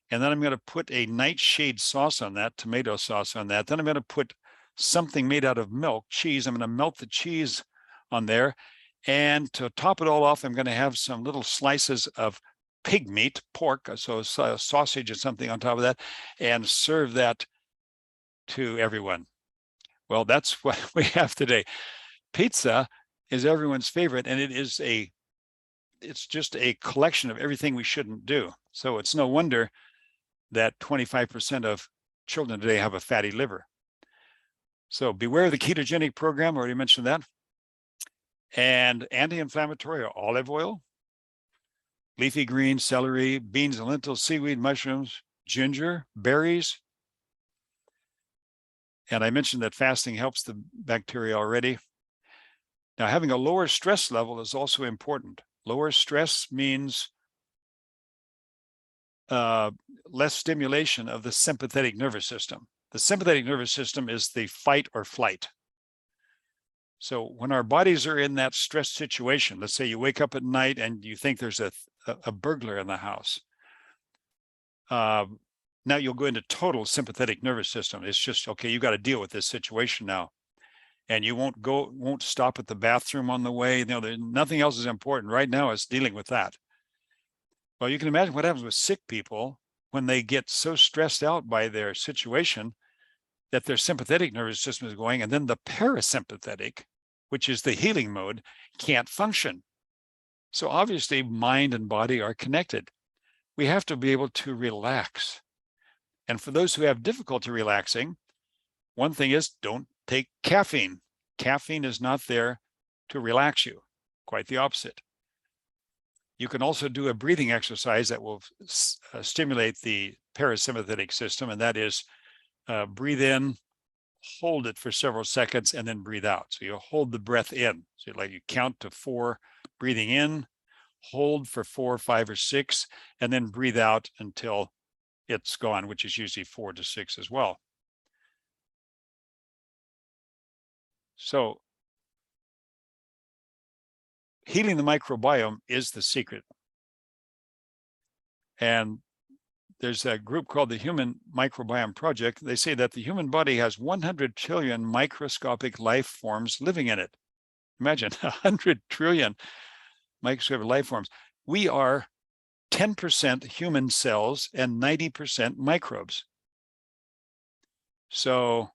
and then I'm going to put a nightshade sauce on that, tomato sauce on that. Then I'm going to put something made out of milk, cheese. I'm going to melt the cheese on there, and to top it all off, I'm going to have some little slices of pig meat, pork, so sausage or something on top of that, and serve that to everyone. Well, that's what we have today. Pizza is everyone's favorite, and it's just a collection of everything we shouldn't do. So it's no wonder that 25% of children today have a fatty liver. So beware of the ketogenic program, already mentioned that. And anti-inflammatory olive oil, leafy greens, celery, beans and lentils, seaweed, mushrooms, ginger, berries. And I mentioned that fasting helps the bacteria already. Now, having a lower stress level is also important. Lower stress means less stimulation of the sympathetic nervous system. The sympathetic nervous system is the fight or flight. So when our bodies are in that stress situation, let's say you wake up at night and you think there's a burglar in the house. Now you'll go into total sympathetic nervous system. It's just, okay, you got to deal with this situation now. And you won't stop at the bathroom on the way. You know, nothing else is important right now. It's dealing with that. Well, you can imagine what happens with sick people when they get so stressed out by their situation that their sympathetic nervous system is going, and then the parasympathetic, which is the healing mode, can't function. So obviously mind and body are connected. We have to be able to relax. And for those who have difficulty relaxing, one thing is, don't take caffeine. Caffeine is not there to relax you, quite the opposite. You can also do a breathing exercise that will stimulate the parasympathetic system, and that is breathe in, hold it for several seconds, and then breathe out. So you hold the breath in. So like you count to 4, breathing in, hold for 4, 5, or 6, and then breathe out until it's gone, which is usually 4 to 6 as well. So healing the microbiome is the secret. And there's a group called the Human Microbiome Project. They say that the human body has 100 trillion microscopic life forms living in it. Imagine 100 trillion microscopic life forms. We are 10% human cells and 90% microbes. So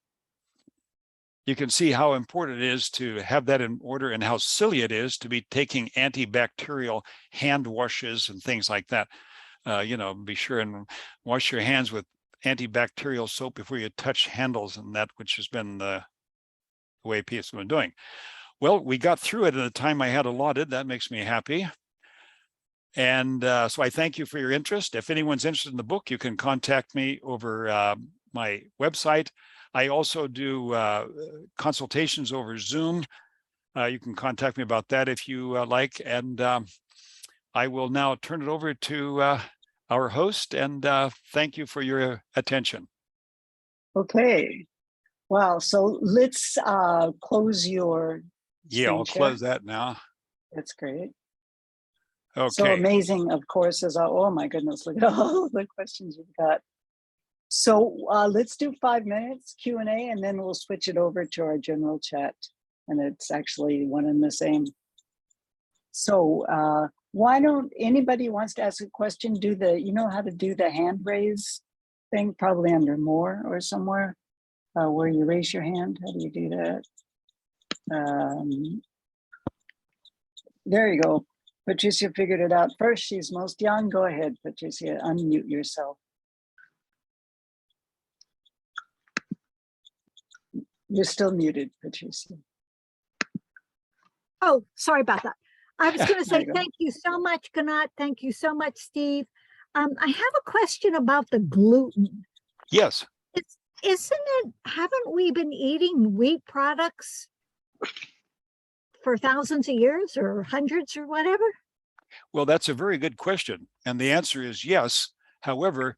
you can see how important it is to have that in order, and how silly it is to be taking antibacterial hand washes and things like that. You know, be sure and wash your hands with antibacterial soap before you touch handles and that, which has been the way people have been doing. Well, we got through it in the time I had allotted. That makes me happy. And so I thank you for your interest. If anyone's interested in the book, you can contact me over my website. I also do consultations over Zoom. You can contact me about that if you like. And I will now turn it over to our host, and thank you for your attention. Okay. Wow. So let's close your Yeah, I'll screen share. close that now. That's great. Okay. So amazing, of course, oh my goodness, look at all the questions you've got. So let's do 5 minutes Q&A, and then we'll switch it over to our general chat. And it's actually one and the same. So why don't anybody wants to ask a question, you know how to do the hand raise thing, probably under more or somewhere where you raise your hand. How do you do that? There you go. Patricia figured it out first. She's most young. Go ahead, Patricia, unmute yourself. You're still muted, Patricia. Oh, sorry about that. I was going to say you go. thank you so much, Ganat. Thank you so much, Steve. I have a question about the gluten. Yes. Haven't we been eating wheat products for thousands of years or hundreds or whatever? Well, that's a very good question. And the answer is yes. However,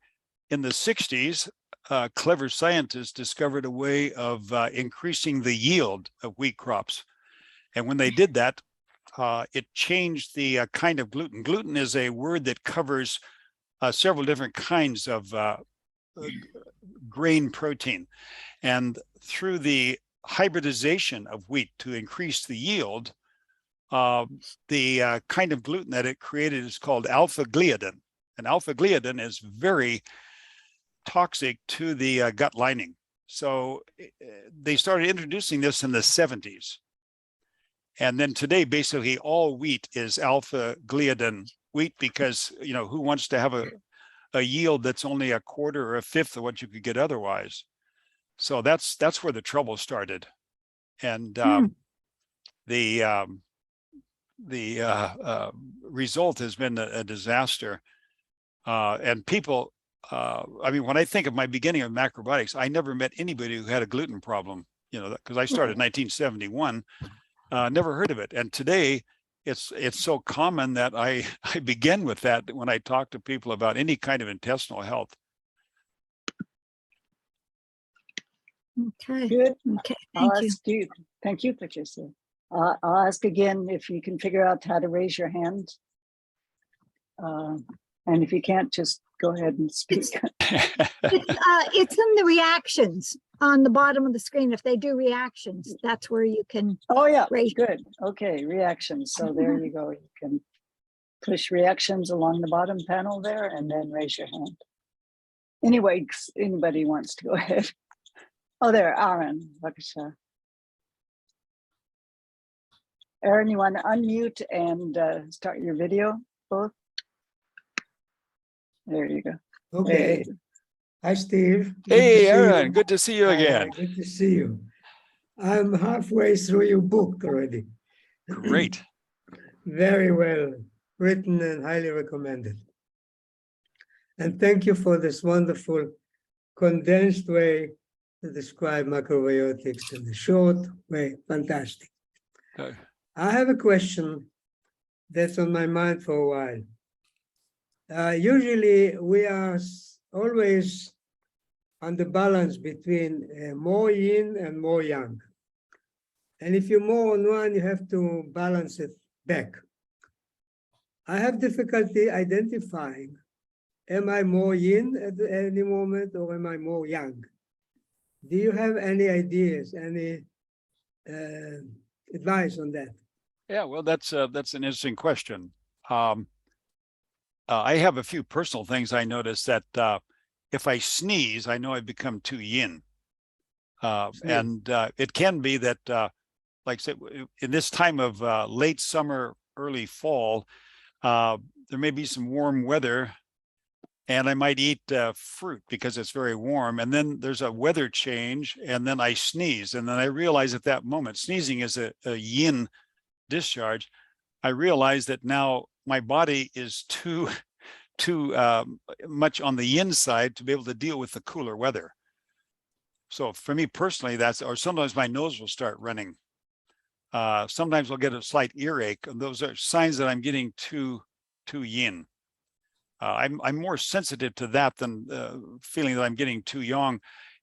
in the 60s, clever scientists discovered a way of increasing the yield of wheat crops. And when they did that, it changed the kind of gluten. Gluten is a word that covers several different kinds of grain protein. And through the hybridization of wheat to increase the yield, the kind of gluten that it created is called alpha gliadin. And alpha gliadin is very toxic to the gut lining. So they started introducing this in the 70s. And then today, basically all wheat is alpha gliadin wheat because, you know, who wants to have a yield that's only a quarter or a fifth of what you could get otherwise? So that's where the trouble started. And the result has been a disaster. And people, I mean, when I think of my beginning of macrobiotics, I never met anybody who had a gluten problem, you know, because I started in 1971, never heard of it. And today it's so common that I begin with that when I talk to people about any kind of intestinal health. Okay. Good. Okay. I'll Thank you. ask you. Thank you, Patricia. I'll ask again if you can figure out how to raise your hand. And if you can't, just go ahead and speak. It's in the reactions on the bottom of the screen. If they do reactions, that's where you can. Oh, yeah. raise. Good. Okay. Reactions. So there you go. You can push reactions along the bottom panel there and then raise your hand. Anyway, anybody wants to go ahead. Oh, there, Aaron. Aaron, you want to unmute and start your video, both? There you go. Okay. Hey. Hi, Steve. Hey, Aaron, good to see you again. Good to see you. I'm halfway through your book already. Great. Very well written and highly recommended. And thank you for this wonderful condensed way to describe macrobiotics in a short way. Fantastic. Okay. I have a question that's on my mind for a while. Usually we are always on the balance between more yin and more yang. And if you're more on one, you have to balance it back. I have difficulty identifying, am I more yin at any moment or am I more yang? Do you have any ideas, any advice on that? Yeah, well, that's an interesting question. I have a few personal things I notice that if I sneeze, I know I become too yin. And it can be that, like I said, in this time of late summer, early fall, there may be some warm weather and I might eat fruit because it's very warm. And then there's a weather change and then I sneeze. And then I realize at that moment, sneezing is a yin discharge. I realize that now my body is too much on the yin side to be able to deal with the cooler weather. So for me personally, or sometimes my nose will start running. Sometimes I'll get a slight earache. And those are signs that I'm getting too yin. I'm more sensitive to that than feeling that I'm getting too yang.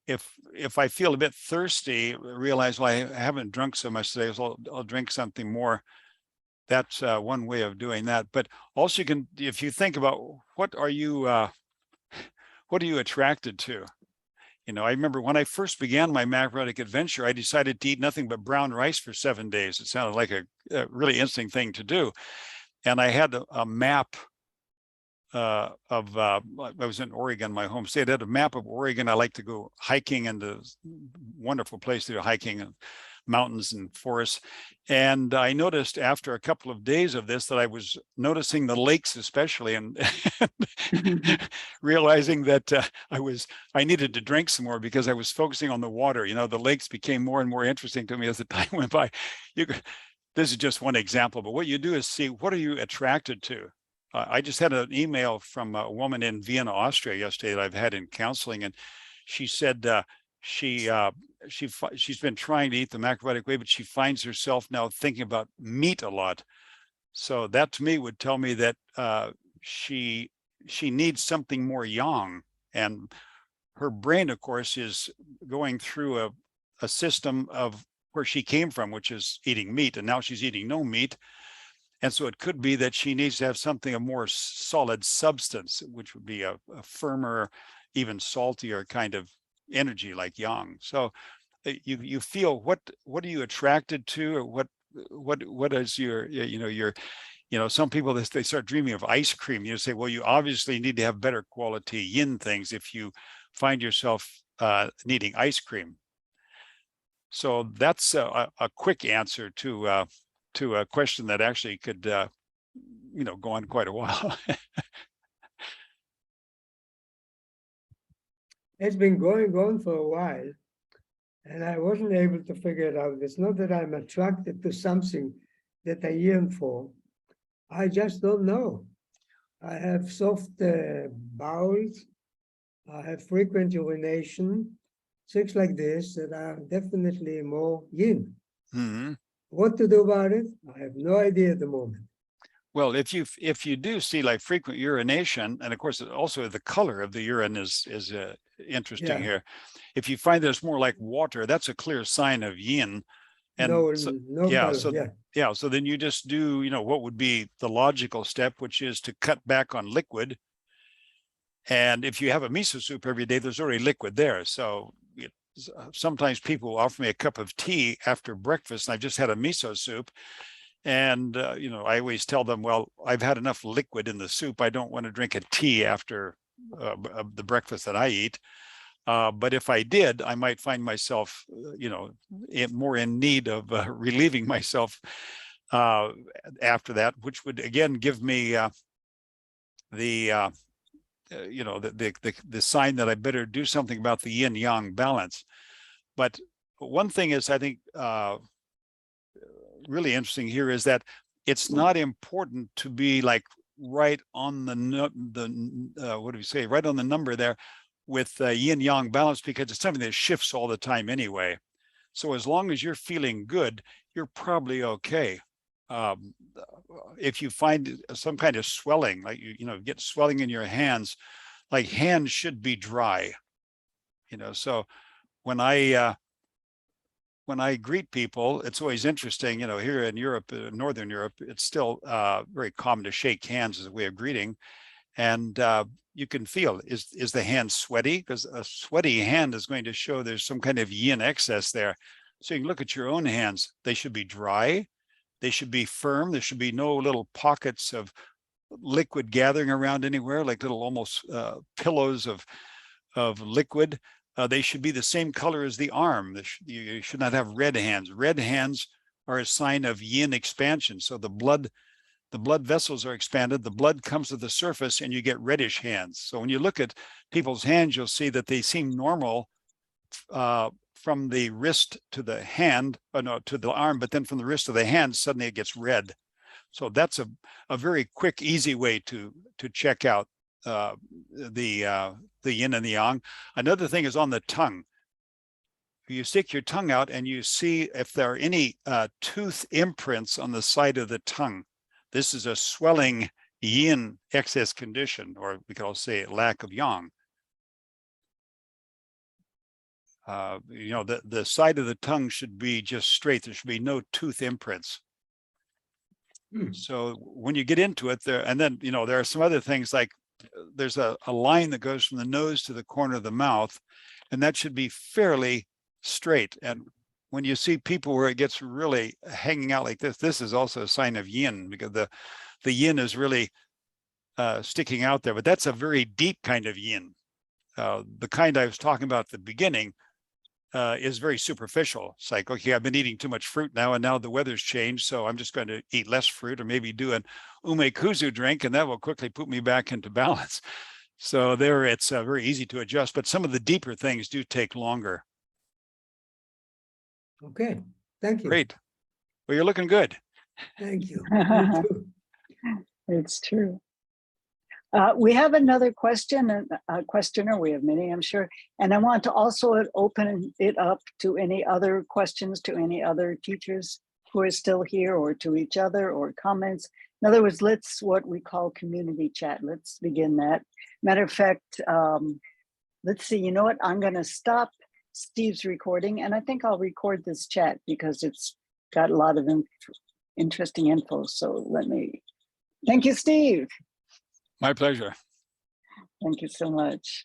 If I feel a bit thirsty, realize, well, I haven't drunk so much today, so I'll drink something more. That's one way of doing that. But also, you can, if you think about what are you attracted to? You know, I remember when I first began my macrobiotic adventure, I decided to eat nothing but brown rice for 7 days. It sounded like a really interesting thing to do. And I had a map I was in Oregon, my home state. I had a map of Oregon. I like to go hiking, and a wonderful place to do hiking, and mountains and forests. And I noticed after a couple of days of this that I was noticing the lakes especially, and realizing that I needed to drink some more because I was focusing on the water. You know, the lakes became more and more interesting to me as the time went by. This is just one example, but what you do is see, what are you attracted to? I just had an email from a woman in Vienna, Austria yesterday that I've had in counseling, and she said she's been trying to eat the macrobiotic way, but she finds herself now thinking about meat a lot. So that to me would tell me that she needs something more yang, and her brain, of course, is going through a system of where she came from, which is eating meat, and now she's eating no meat. And so it could be that she needs to have something of more solid substance, which would be a firmer, even saltier kind of energy like yang. So you feel, what are you attracted to, or what is your some people, they start dreaming of ice cream. You say, well, you obviously need to have better quality yin things if you find yourself needing ice cream. So that's a quick answer to a question that actually could, go on quite a while. It's been going on for a while, and I wasn't able to figure it out. It's not that I'm attracted to something that I yearn for. I just don't know. I have soft bowels. I have frequent urination, things like this that are definitely more yin. Mm-hmm. What to do about it? I have no idea at the moment. Well, if you do see like frequent urination, and of course also the color of the urine is interesting here. If you find there's more like water, that's a clear sign of yin. And no yeah, color, so then you just do, what would be the logical step, which is to cut back on liquid. And if you have a miso soup every day, there's already liquid there. So sometimes people offer me a cup of tea after breakfast, and I've just had a miso soup. And, I always tell them, well, I've had enough liquid in the soup. I don't want to drink a tea after the breakfast that I eat. But if I did, I might find myself, more in need of relieving myself after that, which would again give me the sign that I better do something about the yin yang balance. But one thing is, I think, really interesting here is that it's not important to be like right on right on the number there with yin yang balance, because it's something that shifts all the time anyway. So as long as you're feeling good, you're probably okay. If you find some kind of swelling, like you get swelling in your hands, like hands should be dry. So when I greet people, it's always interesting. Here in Europe, Northern Europe, it's still very common to shake hands as a way of greeting, and you can feel, is the hand sweaty? Because a sweaty hand is going to show there's some kind of yin excess there. So you can look at your own hands. They should be dry. They should be firm. There should be no little pockets of liquid gathering around anywhere, like little almost pillows of liquid. They should be the same color as the arm. You should not have red hands. Red hands are a sign of yin expansion. So the blood vessels are expanded, the blood comes to the surface, and you get reddish hands. So when you look at people's hands, you'll see that they seem normal from the wrist to the hand, to the arm, but then from the wrist to the hand, suddenly it gets red. So that's a very quick, easy way to check out the yin and the yang. Another thing is on the tongue. you stick your tongue out and you see if there are any tooth imprints on the side of the tongue. This is a swelling yin excess condition, or we could also say lack of yang. You know, the side of the tongue should be just straight. There should be no tooth imprints. So when you get into it there, and then, you know, there are some other things like there's a line that goes from the nose to the corner of the mouth, and that should be fairly straight. And when you see people where it gets really hanging out like this, this is also a sign of yin, because the yin is really sticking out there, but that's a very deep kind of yin. The kind I was talking about at the beginning is very superficial. It's like, okay, I've been eating too much fruit now, and now the weather's changed, so I'm just going to eat less fruit, or maybe do an umekuzu drink, and that will quickly put me back into balance. So there, it's very easy to adjust, but some of the deeper things do take longer. Okay, thank you. Great. Well, you're looking good. Thank you. You too. It's true. We have another question, and a questioner. We have many, I'm sure. And I want to also open it up to any other questions, to any other teachers who are still here, or to each other, or comments. In other words, let's what we call community chat. Let's begin that. Matter of fact, let's see, you know what? I'm going to stop Steve's recording, and I think I'll record this chat because it's got a lot of interesting info. So let me, thank you, Steve. My pleasure. Thank you so much.